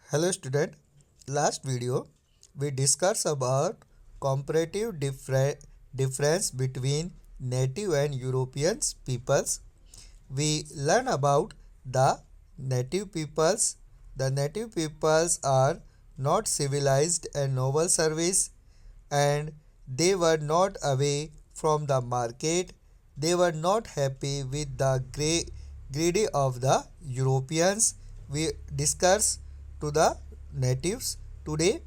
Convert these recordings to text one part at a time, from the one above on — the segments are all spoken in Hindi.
Hello student, last video we discussed about comparative difference between native and European peoples. We learn about the native peoples. The native peoples are not civilized and noble service, and they were not away from the market. They were not happy with the greedy of the Europeans. We discuss to the natives. Today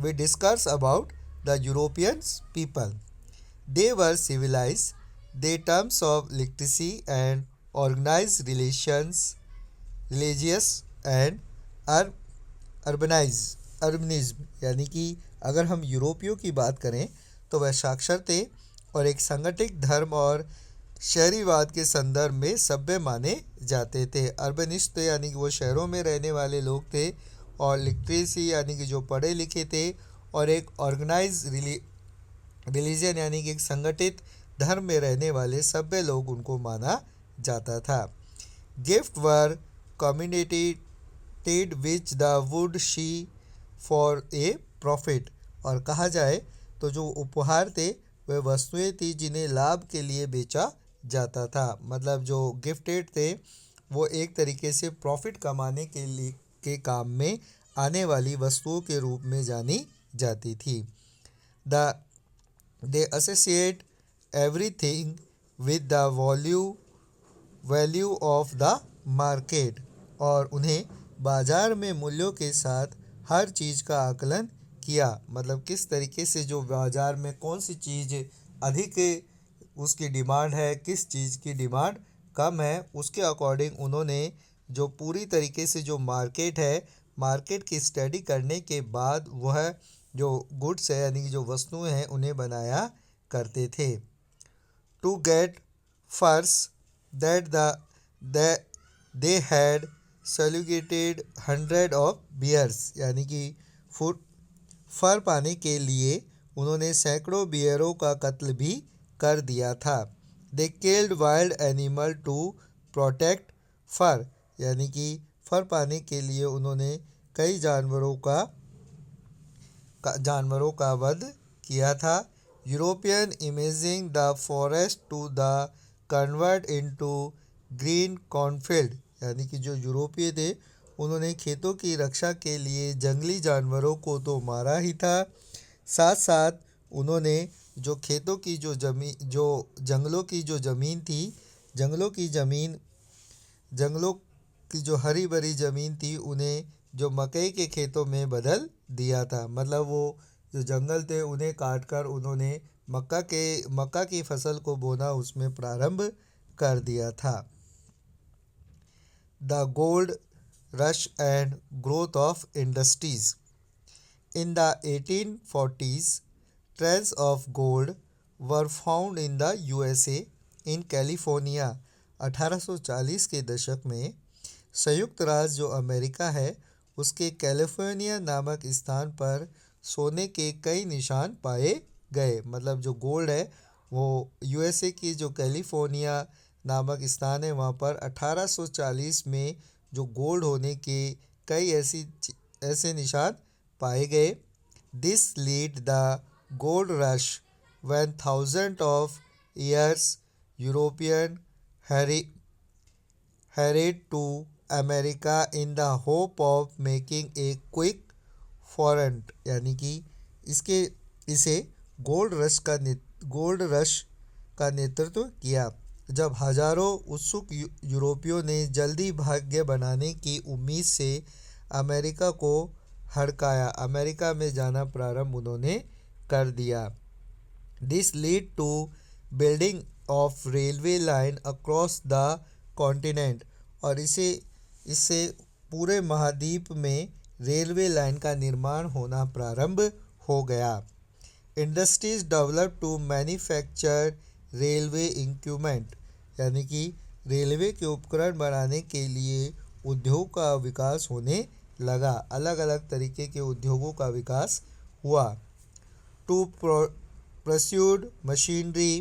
we discuss about the European people. They were civilized. They terms of literacy and organized relations, religious and urbanise urbanism यानी कि अगर हम यूरोपियों की बात करें तो वह साक्षर थे और एक संगठित धर्म और शहरीवाद के संदर्भ में सभ्य माने जाते थे। अर्बनिस्ट यानी कि वो शहरों में रहने वाले लोग थे और लिटरेसी यानी कि जो पढ़े लिखे थे और एक ऑर्गेनाइज रिलीजन यानी कि एक संगठित धर्म में रहने वाले सभ्य लोग उनको माना जाता था। Gift were communicated which the wood she for a profit, और कहा जाए तो जो उपहार थे वह वस्तुएं थी जिन्हें लाभ के लिए बेचा जाता था। मतलब जो गिफ्टेड थे वो एक तरीके से प्रॉफिट कमाने के लिए के काम में आने वाली वस्तुओं के रूप में जानी जाती थी। The they associate everything with the value of the market, और उन्हें बाजार में मूल्यों के साथ हर चीज़ का आकलन किया। मतलब किस तरीके से जो बाज़ार में कौन सी चीज़ अधिक उसकी डिमांड है, किस चीज़ की डिमांड कम है, उसके अकॉर्डिंग उन्होंने जो पूरी तरीके से जो मार्केट है, मार्केट की स्टडी करने के बाद वह जो गुड्स है यानी कि जो वस्तुएं हैं उन्हें बनाया करते थे। To get first that they had celebrated 100 of bears, यानी कि फर पाने के लिए उन्होंने सैकड़ों बियरों का कत्ल भी कर दिया था। They killed wild animal to protect fur, यानी कि फर पाने के लिए उन्होंने कई जानवरों का वध किया था। European imaging the forest to the convert into green cornfield, यानी कि जो यूरोपीय थे उन्होंने खेतों की रक्षा के लिए जंगली जानवरों को तो मारा ही था, साथ साथ उन्होंने जो खेतों की जो जंगलों की जो ज़मीन थी, जंगलों की जो हरी भरी ज़मीन थी उन्हें जो मकई के खेतों में बदल दिया था। मतलब वो जो जंगल थे उन्हें काट कर उन्होंने मक्का की फसल को बोना उसमें प्रारंभ कर दिया था। The gold rush and growth of industries. In the 1840s, trails of gold were found in the USA in California. 1840 के दशक में संयुक्त राज्य जो अमेरिका है उसके कैलिफोर्निया नामक स्थान पर सोने के कई निशान पाए गए। मतलब जो गोल्ड है वो यूएसए की जो कैलिफोर्निया नामक स्थान है वहाँ पर 1840 में जो गोल्ड होने के कई ऐसे निशान पाए गए। This lead the gold rush when thousand of years European hurried to America in the hope of making a quick foreign, यानी कि इसे गोल्ड रश का नेतृत्व किया जब हजारों उत्सुक यूरोपियों ने जल्दी भाग्य बनाने की उम्मीद से अमेरिका को हड़काया। अमेरिका में जाना प्रारंभ उन्होंने कर दिया। This lead to building of railway line across the continent, और इससे पूरे महाद्वीप में रेलवे लाइन का निर्माण होना प्रारंभ हो गया। Industries develop to manufacture railway equipment, यानी कि रेलवे के उपकरण बनाने के लिए उद्योग का विकास होने लगा। अलग अलग तरीके के उद्योगों का विकास हुआ। To pursued machinery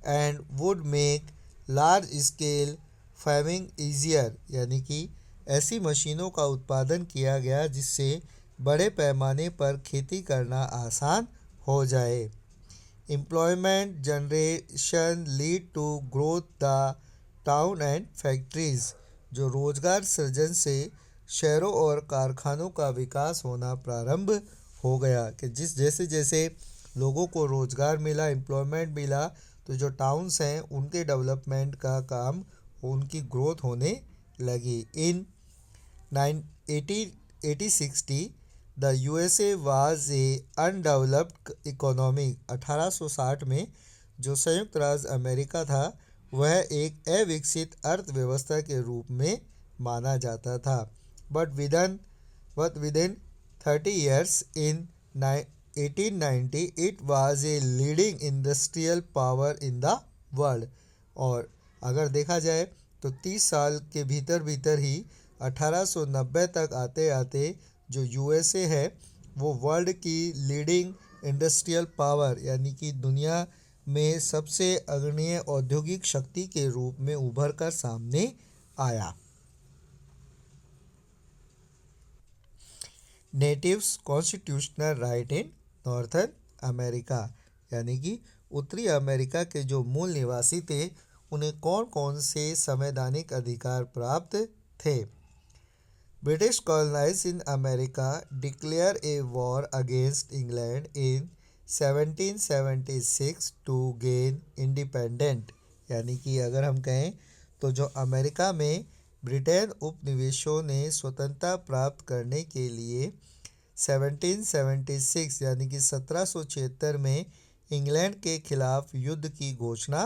and would make large scale farming easier, यानी कि ऐसी मशीनों का उत्पादन किया गया जिससे बड़े पैमाने पर खेती करना आसान हो जाए। Employment generation lead to growth the town and factories, जो रोजगार सृजन से शहरों और कारखानों का विकास होना प्रारंभ हो गया कि जिस जैसे जैसे लोगों को रोजगार मिला, एम्प्लॉयमेंट मिला, तो जो टाउन्स हैं उनके डेवलपमेंट का काम, उनकी ग्रोथ होने लगी। इन 1860 the USA was a undeveloped economy. 1860 में जो संयुक्त राज्य अमेरिका था वह एक अविकसित अर्थव्यवस्था के रूप में माना जाता था। But within 30 years in 1890 it was a leading industrial power in the world। और अगर देखा जाए तो 30 साल के भीतर भीतर ही 1890 तक आते आते जो यूएसए है वो वर्ल्ड की लीडिंग इंडस्ट्रियल पावर यानी कि दुनिया में सबसे अग्रणी औद्योगिक शक्ति के रूप में उभर कर सामने आया। नेटिव्स कॉन्स्टिट्यूशनल राइट इन नॉर्थर्न अमेरिका, यानी कि उत्तरी अमेरिका के जो मूल निवासी थे उन्हें कौन कौन से संवैधानिक अधिकार प्राप्त थे। British colonize in America declare a war against England in 1776 to gain independent, यानी कि अगर हम कहें तो जो अमेरिका में ब्रिटेन उपनिवेशों ने स्वतंत्रता प्राप्त करने के लिए 1776 यानी कि 1776 में इंग्लैंड के खिलाफ युद्ध की घोषणा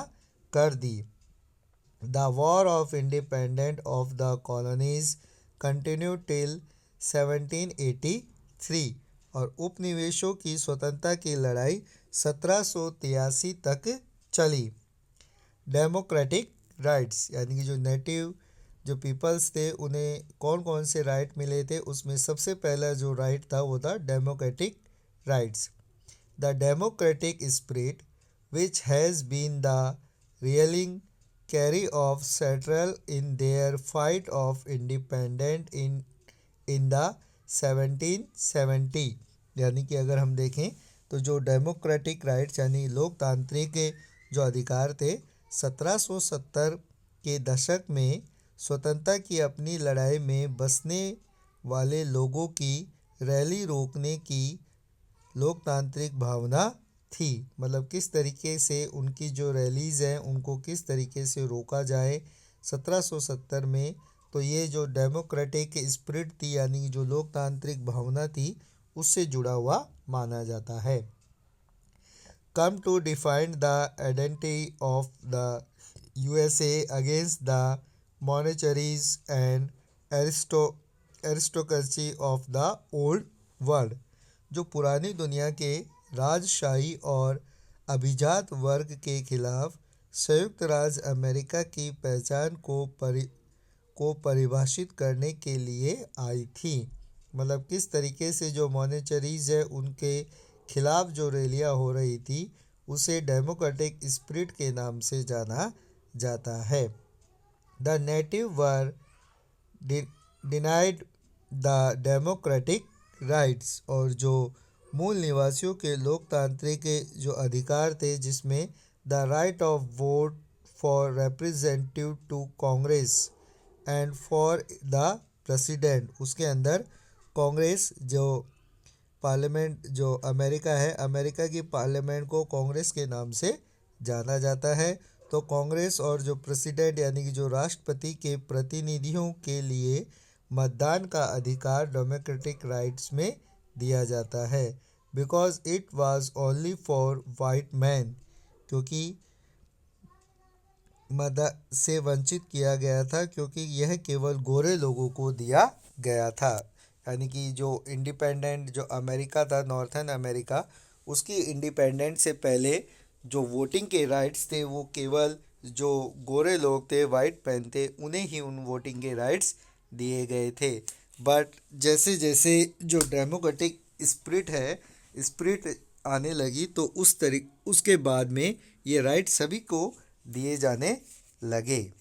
कर दी। The war of independent of the colonies continue till 1783 और उपनिवेशों की स्वतंत्रता की लड़ाई 1783 तक चली। डेमोक्रेटिक राइट्स, यानी कि जो नेटिव जो पीपल्स थे उन्हें कौन कौन से राइट मिले थे, उसमें सबसे पहला जो राइट था वो था democratic rights. The democratic spirit which has been the rallying cry of central in their fight of independent in the 1770, यानी कि अगर हम देखें तो जो डेमोक्रेटिक राइट्स यानी लोकतांत्रिक जो अधिकार थे 1770 के दशक में स्वतंत्रता की अपनी लड़ाई में बसने वाले लोगों की रैली रोकने की लोकतांत्रिक भावना थी। मतलब किस तरीके से उनकी जो रैलीज़ हैं उनको किस तरीके से रोका जाए 1770 में, तो ये जो डेमोक्रेटिक स्पिरिट थी यानी जो लोकतांत्रिक भावना थी उससे जुड़ा हुआ माना जाता है। Come to define the identity of the USA against the monarchies and aristocracy of the old world, जो पुरानी दुनिया के राजशाही और अभिजात वर्ग के खिलाफ संयुक्त राज्य अमेरिका की पहचान को परिभाषित करने के लिए आई थी। मतलब किस तरीके से जो मोनेचरीज है उनके खिलाफ जो रैलियां हो रही थी उसे डेमोक्रेटिक स्पिरिट के नाम से जाना जाता है। The native were denied the democratic rights, और जो मूल निवासियों के लोकतांत्रिक जो अधिकार थे जिसमें the right of vote for representative to Congress and for the president, उसके अंदर कांग्रेस जो पार्लियामेंट जो अमेरिका है, अमेरिका की पार्लियामेंट को कांग्रेस के नाम से जाना जाता है। तो कांग्रेस और जो प्रेसिडेंट यानी कि जो राष्ट्रपति के प्रतिनिधियों के लिए मतदान का अधिकार डेमोक्रेटिक राइट्स में दिया जाता है। Because it was only for white man, क्योंकि मत से वंचित किया गया था, क्योंकि यह केवल गोरे लोगों को दिया गया था। यानी कि जो इंडिपेंडेंट जो अमेरिका था नॉर्थर्न अमेरिका, उसकी इंडिपेंडेंट से पहले जो वोटिंग के राइट्स थे वो केवल जो गोरे लोग थे, वाइट मैन थे, उन्हें ही उन वोटिंग के राइट्स दिए गए थे। बट जैसे जैसे जो डेमोक्रेटिक स्पिरिट आने लगी तो उसके बाद में ये राइट सभी को दिए जाने लगे।